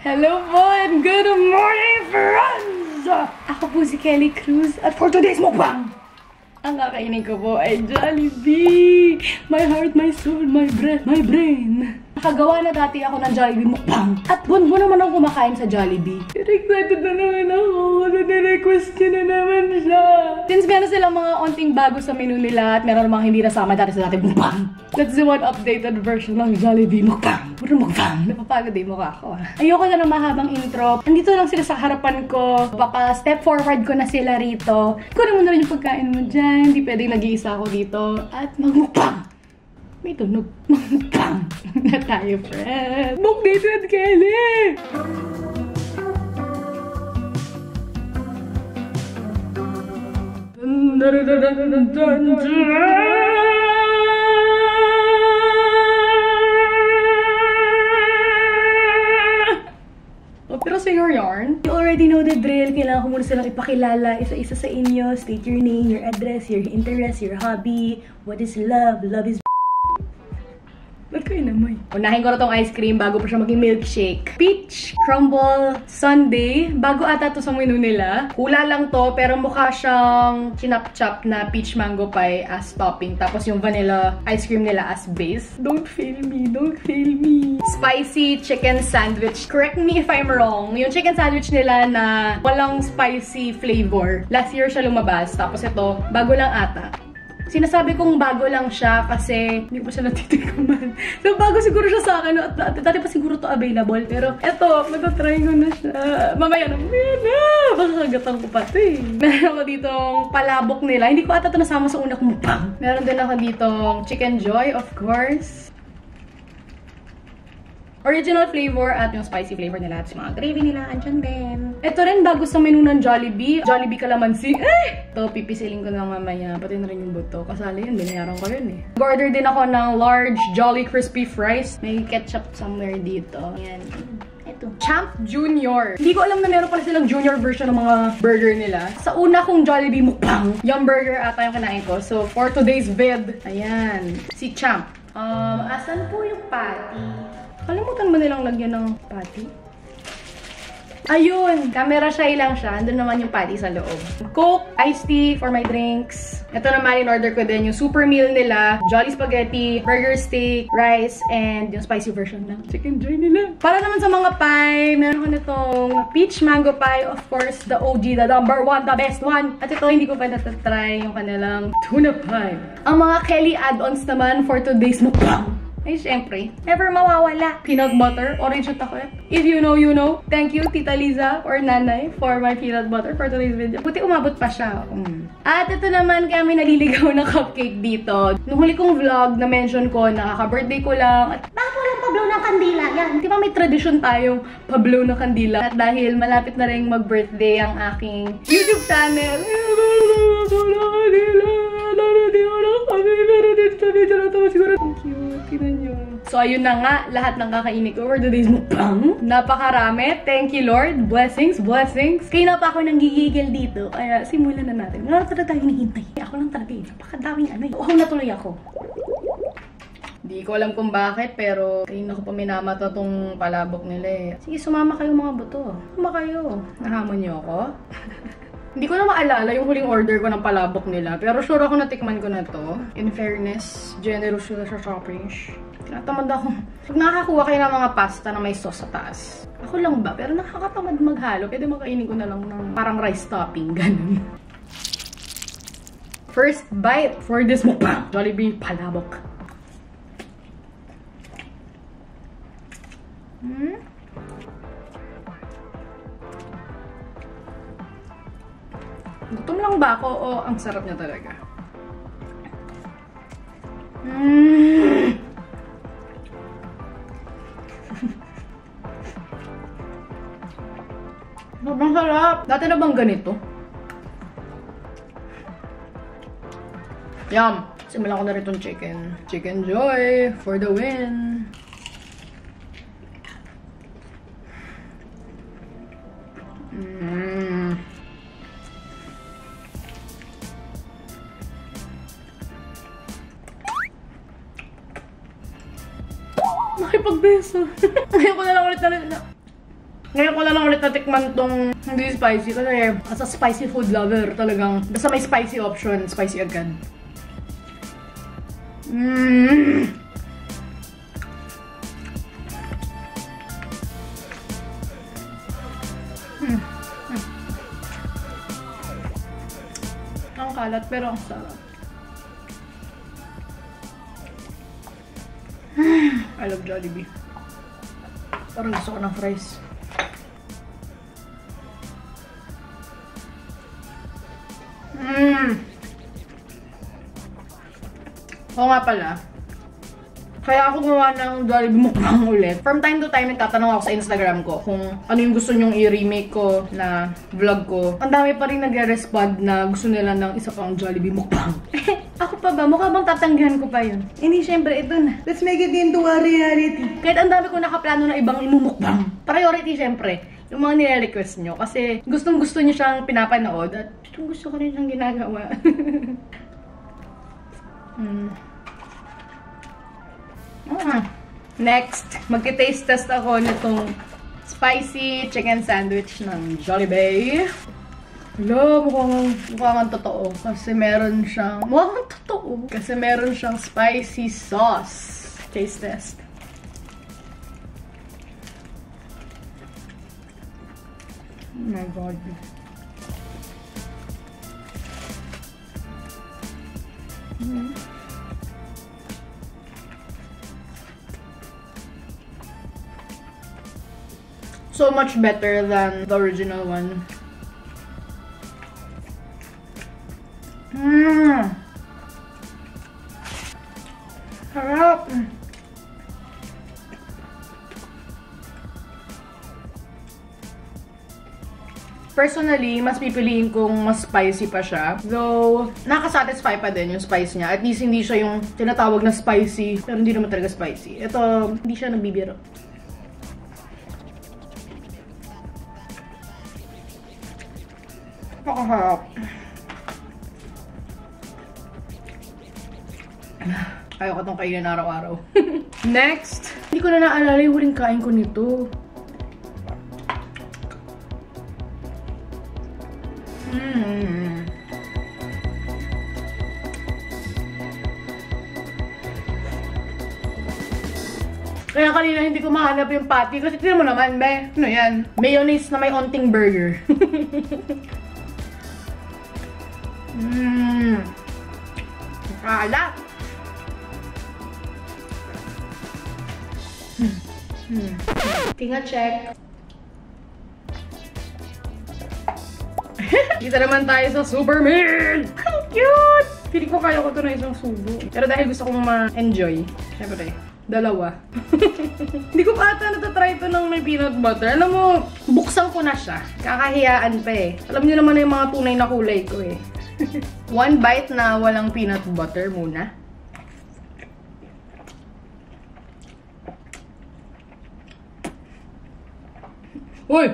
Hello po and good morning, friends! Ako po si Kelly Cruz at for today's mukbang, ang kakainin ko po ay Jollibee! My heart, my soul, my breath, my brain! Nakagawa na dati ako ng Jollibee mukbang. At buwan naman ako kumakain sa Jollibee. Excited na naman ako. Nare-request nyo na naman siya. Since meron silang mga onting bago sa menu nila at meron mga hindi nasama dati sa dating mukbang. Let's do one updated version ng Jollibee mukbang. Puro mukbang. Napapagod din mukha ko. Ayoko na ng mahabang intro. Andito lang sila sa harapan ko. Baka step forward ko na sila rito. Kunin mo na rin yung pagkain mo dyan. Hindi pwedeng nag-iisa ako dito. At magmukbang. May tunog. Magmukbang na tayo, friend. Book date with Kelly! Pero sa your yarn, you already know the drill. Kailangan ko muna silang ipakilala isa-isa sa inyo. State your name, your address, your interest, your hobby. What is love? Love is ba't ko inamoy? Unahin ko na tong ice cream bago pa siya maging milkshake. Peach, crumble, sundae. Bago ata to sa menu nila. Hula lang to, pero mukha siyang chinap-chop na peach mango pie as topping. Tapos yung vanilla ice cream nila as base. Don't fail me, don't fail me. Spicy chicken sandwich. Correct me if I'm wrong. Yung chicken sandwich nila na walang spicy flavor. Last year siya lumabas. Tapos ito, bago lang ata. Sinasabi kong bago lang siya kasi hindi ko pa siya natitikman. So, bago siguro siya sa akin. Dati pa siguro to available. Pero, eto, matatry ko na siya. Mamaya na, baka kagatan ko pa ito eh. Meron ako ditong palabok nila. Hindi ko ata ito nasama sa una kong mukbang. Meron din ako ditong Chicken Joy, of course. Original flavor at yung spicy flavor nila at mga gravy nila, andyan din. Ito rin bago sa menu ng Jollibee. Jollibee Calamansi. Ito, pipisilin ko na mamaya. Pati na rin yung buto. Kasali yun, binayaran ko yun eh. Nag-order din ako ng large Jolly Crispy Fries. May ketchup somewhere dito. Ayan. Ito. Champ Junior. Hindi ko alam na meron pala silang junior version ng mga burger nila. Sa una kong Jollibee mukbang, yung burger ata yung kinain ko. So, for today's vid, ayan. Si Champ. Asan po yung patty? Kalimutan mo nilang lagyan ng patty? Ayun! Camera shy lang siya. Andun naman yung patty sa loob. Coke, iced tea for my drinks. Ito naman, in-order ko din yung super meal nila. Jolly Spaghetti, burger steak, rice, and yung spicy version ng Chicken Joy nila. Para naman sa mga pie, meron ko nitong peach mango pie. Of course, the OG, the number one, the best one. At ito, hindi ko pa natatry yung kanilang tuna pie. Ang mga Kelly add-ons naman for today's mukbang. Ay, syempre, never mawawala. Peanut butter, orange at takot. If you know, you know. Thank you, Tita Liza or Nanay for my peanut butter for today's video. Buti umabot pa siya. At ito naman, kami naliligaw na cupcake dito. Nung huli kong vlog, na-mention ko, nakaka-birthday ko lang. At bakit walang pablow ng kandila? Yan. Di ba may tradisyon tayong pablow ng kandila? At dahil malapit na rin mag-birthday ang aking YouTube channel. Thank you. Tignan nyo. So, ayun na nga. Lahat ng kakainin ko for today's mukbang. Napakarami. Thank you, Lord. Blessings, blessings. Kaya na pa ako nang gigigil dito. Kaya, simulan na natin. Wala talaga tayo hinihintay. Ako lang talaga eh. Napakadaming ano eh. Uhaw na tuloy ako. Hindi ko alam kung bakit, pero kanina ko pa minamata tong palabok nila eh. Sige, sumama kayo mga buto. Sumama kayo. Nahamon niyo ako? Hindi ko na maalala yung huling order ko ng palabok nila. Pero sure ako natikman ko na to. In fairness, generous sila sa shoppings. Tinatamad ako. Pag nakakakuha kayo ng mga pasta na may sauce sa taas. Ako lang ba? Pero nakakatamad maghalo. Pwede makainin ko na lang ng parang rice topping. Ganun. First bite for this mukbang. Jollibee palabok. Gutom lang ba ako o ang sarap niya talaga? Sobrang sarap! Dati na bang ganito? Yum! Simulan ko na rin itong chicken. Chicken Joy for the win! Nakipagbeso. Ngayon ko na lang ulit na Ngayon ko na lang ulit natikman tong hindi spicy kasi as a spicy food lover talagang basta may spicy option, spicy agad. Ang kalat pero ang sarap. I love Jollibee. Parang gusto ko ng fries. Oo nga pala. Kaya ako gumawa ng Jollibee mukbang ulit. From time to time, nagtatanong ako sa Instagram ko kung ano yung gusto nyong i-remake ko na vlog ko. Ang dami pa rin nagre-respond na gusto nila ng isa pang Jollibee mukbang. Ako pa ba? Mukha bang tatanggihan ko pa yun? Hindi, syempre, ito na. Let's make it into a reality. Kahit ang dami ko nakaplano na ibang imumukbang. Priority, syempre, yung mga nire-request nyo. Kasi gustong-gusto nyo siyang pinapanood at gusto ko rin siyang ginagawa. Next, magti-taste test ako nitong spicy chicken sandwich ng Jollibee. Hello, mukhang totoo. Kasi meron siyang, Kasi meron siyang spicy sauce. Taste test. Oh my God. So much better than the original one. Sarap. Personally, mas pipiliin kong mas spicy pa siya. Though, nakasatisfy pa din yung spice niya. At least hindi siya yung tinatawag na spicy, pero hindi naman talaga spicy. Ito, hindi siya nagbibiro. Napakahirap. Ayoko itong kainin araw-araw. Next, hindi ko na naalala yung huling kain ko nito. Kaya kanina hindi ko mahanap yung patty kasi tignan mo naman, be. Ano yan? Mayonnaise na may onting burger. Kalat. Tinga check. Dito naman tayo sa super meal. Ang cute! Feeling ko kaya ko ito na isang subo. Pero dahil gusto kong ma-enjoy, syempre, dalawa. Hindi ko pa ata natatry ito ng may peanut butter. Alam mo, buksan ko na siya. Kakahiyaan pa eh. Alam niyo naman na yung mga tunay na kulay ko eh. One bite na walang peanut butter muna. Uy!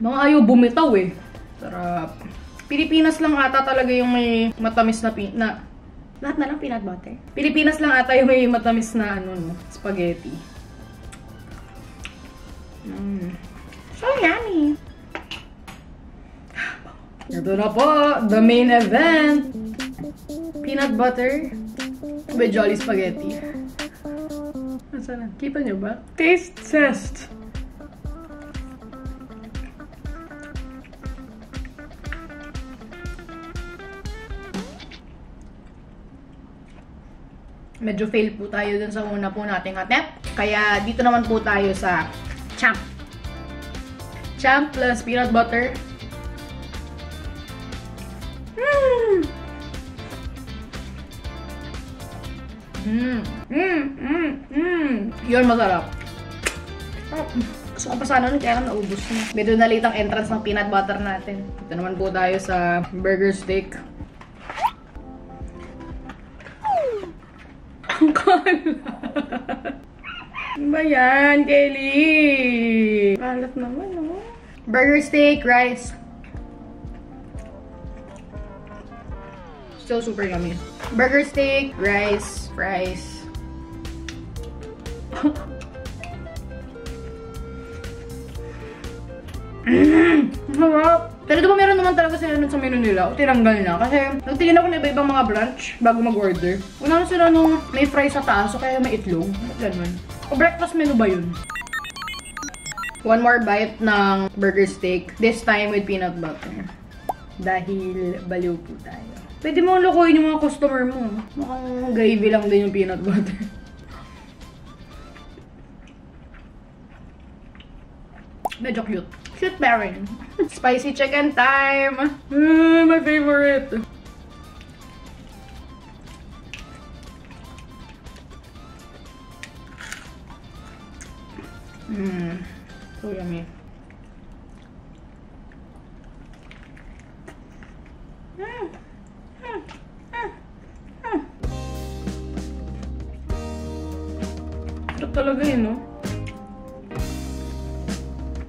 Mga ayaw bumitaw eh. Sarap. Pilipinas lang ata talaga yung may matamis na lahat na lang peanut butter. Pilipinas lang ata yung may matamis na spaghetti. So yummy. Ito na po, the main event. Peanut butter with Jolly spaghetti. Nasaan na? Kita nyo ba? Taste test. Medyo fail po tayo dun sa una po nating attempt. Kaya dito naman po tayo sa champ. Champ plus peanut butter. Yun, masarap. Gusto ko pa sana nun, kaya naubos na. Medyo na late ang entrance ng peanut butter natin. Dito naman po tayo sa burger steak. Ang kalat. Ano ba yan, Kelly? Kalat naman, no? Burger steak, rice. Still super yummy. Burger steak, rice, fries. Sarap. Pero diba meron naman talaga sila nun sa menu nila, o tinanggal na. Kasi nagtingin ako na iba-ibang mga brunch bago mag-order. Una na sila nung may fries sa taas, o kaya may itlog. Ganun. O breakfast menu ba yun? One more bite ng burger steak. This time with peanut butter. Dahil baliw po tayo. Pwede mo lokohin yung mga customer mo. Mukhang gravy lang din yung peanut butter. Medyo cute. Cute pairing. Spicy chicken time! My favorite! So yummy. Sarap talaga yun, no?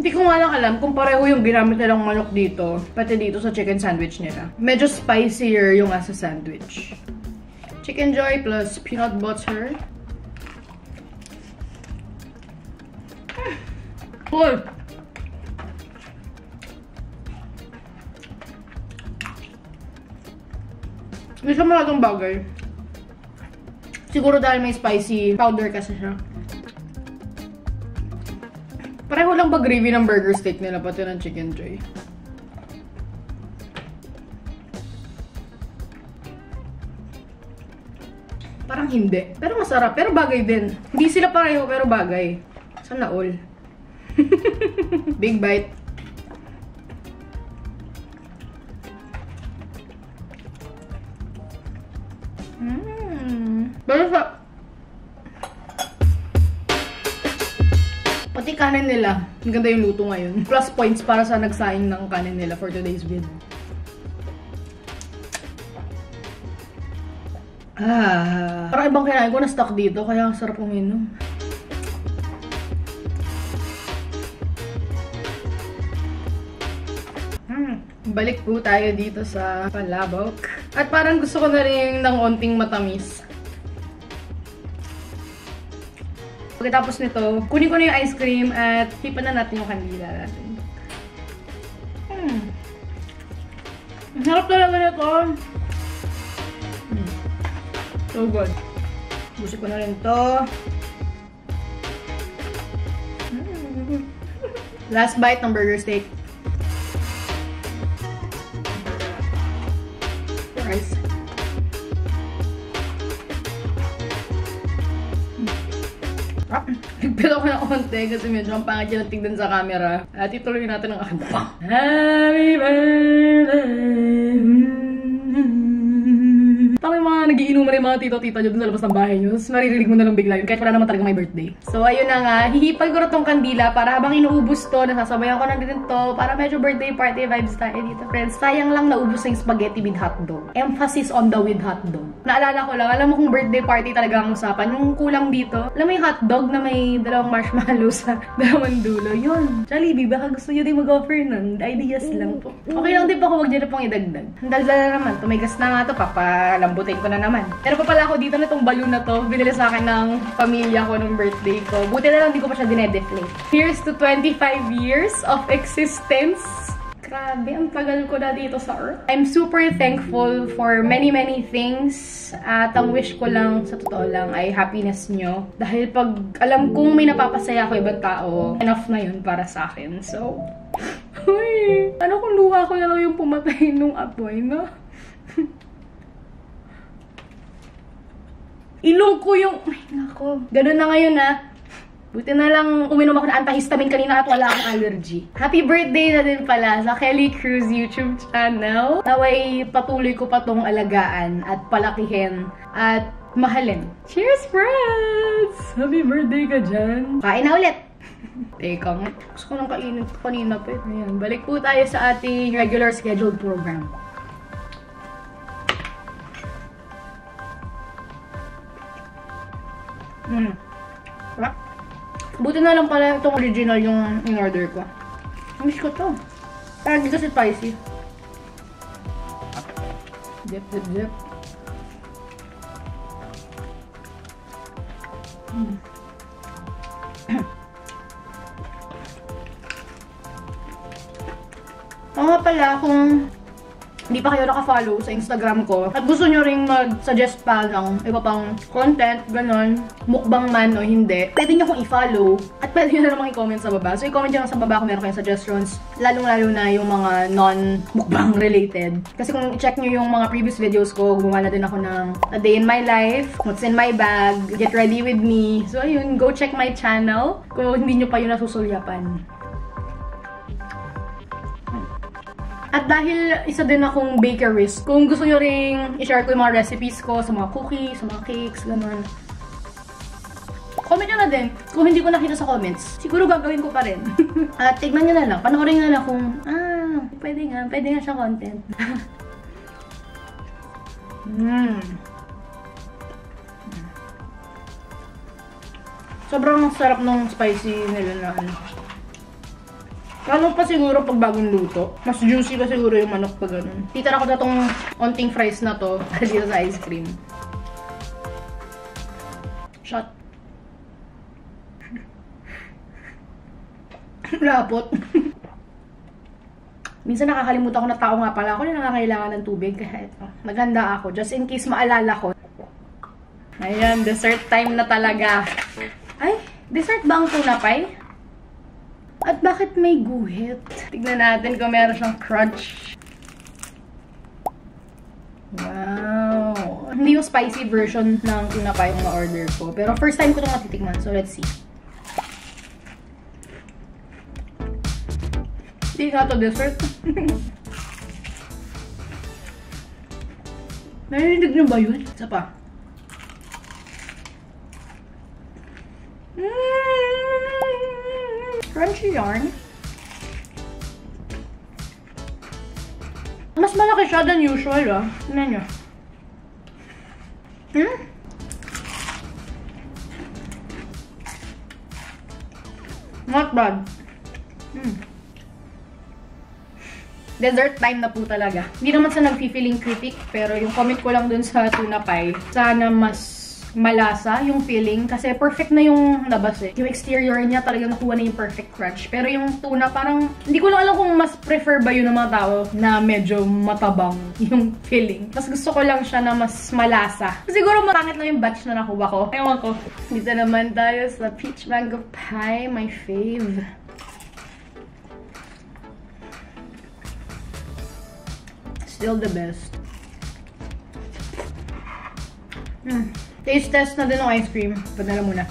Hindi ko nga lang alam kung pareho yung ginamit nilang manok dito, pati dito sa chicken sandwich nila. Medyo spicier yung asa sandwich. Chicken Joy plus peanut butter. Cool! Hindi siya malatong bagay. Siguro dahil may spicy powder kasi siya. Pareho lang ba gravy ng burger steak nila pati ng Chicken Joy? Parang hindi. Pero masarap. Pero bagay din. Hindi sila pareho pero bagay. Sana all. Big bite. Pero sa... Pati kanin nila. Ang ganda yung luto ngayon. Plus points para sa nagsaing ng kanin nila for today's video. Parang ibang kinain ko na stock dito. Kaya sarap uminom. Balik po tayo dito sa palabok. At parang gusto ko na rin ng onting matamis. Pagkatapos nito, kunin ko na yung ice cream at hipan na natin yung kandila natin. Ang sarap talaga nito. So good. Busin ko na rin to. Last bite ng burger steak. Rice. Nagpil ako ng konti kasi medyo ang pangit yung tignan sa camera. At ituloy natin ang aking Happy birthday! Tama yung mga nagiinuman yung mga tito-tita nyo dun sa labas ng bahay nyo. Tapos naririnig mo na lang bigla yun kahit wala naman talaga may birthday. So ayun na nga, hihipal ko na tong kandila para habang inuubos to, nasasabayan ko na din to para medyo birthday party vibes tayo dito. Friends, sayang lang naubos na yung spaghetti with hotdog. Emphasis on the with hotdog. Naalala ko lang, alam mo kung birthday party talaga ang usapan, yung kulang dito. Alam mo yung hotdog na may dalawang marshmallow sa dalawang dulo? Yun. Jollibee, baka gusto nyo din mag-offer nun. Ideas lang po. Okay lang din pa kung wag nyo na pong idagdag. Daldal na naman. Tumigas na nga to, papalambutin ko na naman. Pero pa pala ako dito na itong balloon na to. Binili sa akin ng pamilya ko nung birthday ko. Buti na lang di ko pa siya dinedeflate. Here's to 25 years of existence. Grabe, ang tagal ko na dito sa Earth. I'm super thankful for many things. At ang wish ko lang, sa totoo lang, ay happiness nyo. Dahil pag alam kong may napapasaya ko ibang tao, enough na yun para sa akin. So, uy, ano kung luha ko na lang yung pumatay nung apoy, no? Ilong ko yung... Ay, nako. Ganun na ngayon, ha. Buti na lang uminom ako ng antihistamine kanina at wala akong allergy. Happy birthday na din pala sa Kelly Cruz YouTube channel. Naway patuloy ko pa tong alagaan at palakihin at mahalin. Cheers, friends! Happy birthday ka dyan. Kain na ulit! Teka nga. Gusto ko nang kainin kanina pa. Ayan. Balik po tayo sa ating regular scheduled program. Sarap. Buti na lang pala itong original yung in-order ko. Miss ko to. Parang di kasi spicy. Dip. Oo nga pala, kung hindi pa kayo naka-follow sa Instagram ko at gusto nyo ring mag-suggest pa ng iba pang content, ganon, mukbang man o hindi, pwede nyo akong i-follow at pwede nyo na namang i-comment sa baba. So, i-comment nyo lang sa baba kung meron kayong suggestions, lalong-lalo na yung mga non-mukbang related. Kasi kung i-check nyo yung mga previous videos ko, gumawa na din ako ng A Day in My Life, What's in My Bag, Get Ready With Me. So, ayun, go check my channel kung hindi nyo pa yun nasusulyapan. At dahil isa din akong bakerist, kung gusto nyo ring i-share ko yung mga recipes ko sa mga cookies, sa mga cakes, gano'n. Comment nyo na din. Kung hindi ko nakita sa comments, siguro gagawin ko pa rin. At tignan nyo na lang. Panoorin nyo na lang kung, pwede nga siya content. Sobrang sarap ng spicy nila na ano. Lalo pa siguro pag bagong luto. Mas juicy pa siguro yung manok pag ganun. Titira ko na tong onting fries na to dito sa ice cream. Shot. Lapot. Minsan nakakalimutan ko na tao nga pala ako na nakakailangan ng tubig. Kaya ito, naghanda ako. Just in case maalala ko. Ayan, dessert time na talaga. Ay, dessert ba ang tuna pie? At bakit may guhit? Tignan natin kung meron siyang crunch. Wow! Hindi yung spicy version ng tuna pie yung na-order ko. Pero first time ko itong matitikman. So, let's see. Hindi nga ito dessert. Narinig niyo ba yun? Isa pa. Crunchy yarn. Mas malaki siya than usual, ah. Tignan nyo. Not bad. Dessert time na po talaga. Hindi naman sa nag-feeling critic, pero yung comment ko lang dun sa tuna pie, sana mas malasa yung feeling kasi perfect na yung labas eh. Yung exterior niya talagang nakuha na yung perfect crunch. Pero yung tuna parang, hindi ko lang alam kung mas prefer ba yun ng mga tao na medyo matabang yung feeling. Mas gusto ko lang siya na mas malasa. Siguro matangit lang yung batch na nakuha ko. Ewan ko. Dito naman tayo sa peach mango pie, my fave. Still the best. Taste test na din ng ice cream. Padala muna.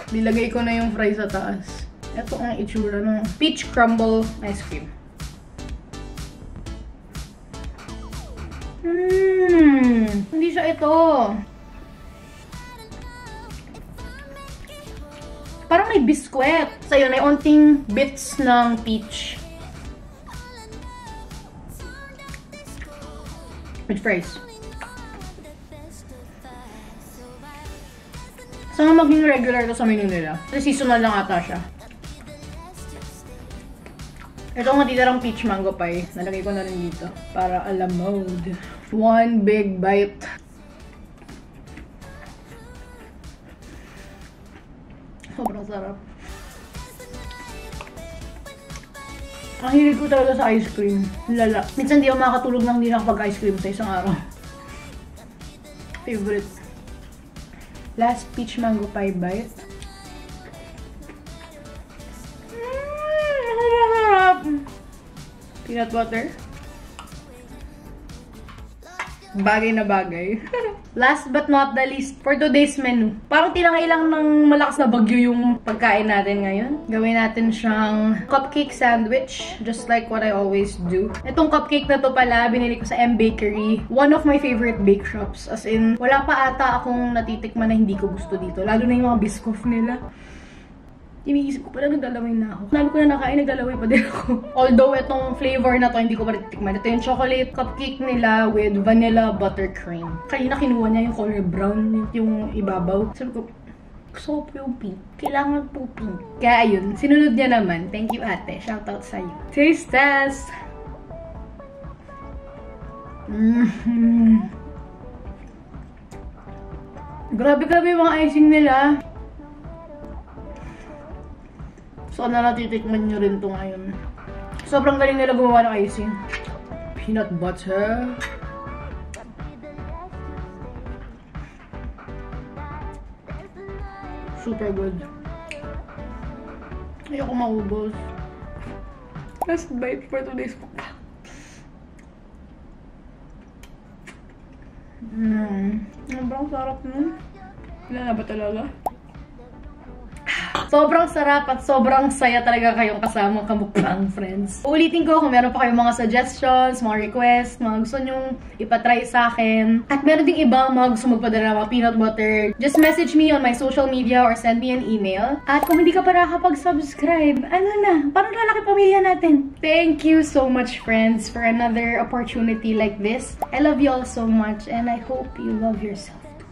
Nilagay ko na yung fries sa taas. Ito ang itsura ng peach crumble ice cream. Hindi siya ito. Parang may biskwit. So yun, may onting bits ng peach. With fries. Sana maging regular to sa menu nila. Kasi seasonal lang ata siya. Ito ang natitirang peach mango pie. Nalagay ko na rin dito. Para a la mode. One big bite. Sobrang sarap. Ang hilig ko talaga sa ice cream. Lala. Minsan di ako makakatulog nang hindi nakapag-ice cream sa isang araw. Favorite. Last peach mango pie bite. Peanut butter. Bagay na bagay. Last but not the least, for today's menu. Parang tinangay lang ng malakas na bagyo yung pagkain natin ngayon. Gawin natin siyang cupcake sandwich, just like what I always do. Itong cupcake na to pala, binili ko sa M Bakery. One of my favorite bake shops. As in, wala pa ata akong natitikman na hindi ko gusto dito. Lalo na yung mga biscoff nila. Iniisip ko pala naglalaway na ako. Nabi ko na nakain, naglalaway pa din ako. Although itong flavor na to, hindi ko pa titikman. Ito yung chocolate cupcake nila with vanilla buttercream. Kanina kinuha niya yung color brown, yung ibabaw. Sabi ko, gusto ko po yung pink. Kailangan po pink. Kaya ayun, sinunod niya naman. Thank you ate. Shoutout sa'yo. Taste test! Grabe yung mga icing nila. So, natitikman nyo rin to ngayon. Sobrang galing nila gumawa ng icing. Peanut butter. Super good. Ayoko maubos. Last bite for today's mukbang. Sobrang sarap nun. Wala na ba talaga? Sobrang sarap at sobrang saya talaga kayong kasama kamukbang, friends. Ulitin ko kung meron pa kayong mga suggestions, mga requests, mga gusto nyong ipatry sa akin. At meron ding ibang mga gusto magpadala ng mga peanut butter. Just message me on my social media or send me an email. At kung hindi ka pa nakakapag-subscribe, ano na, parang lalaki pamilya natin. Thank you so much, friends, for another opportunity like this. I love you all so much and I hope you love yourself too.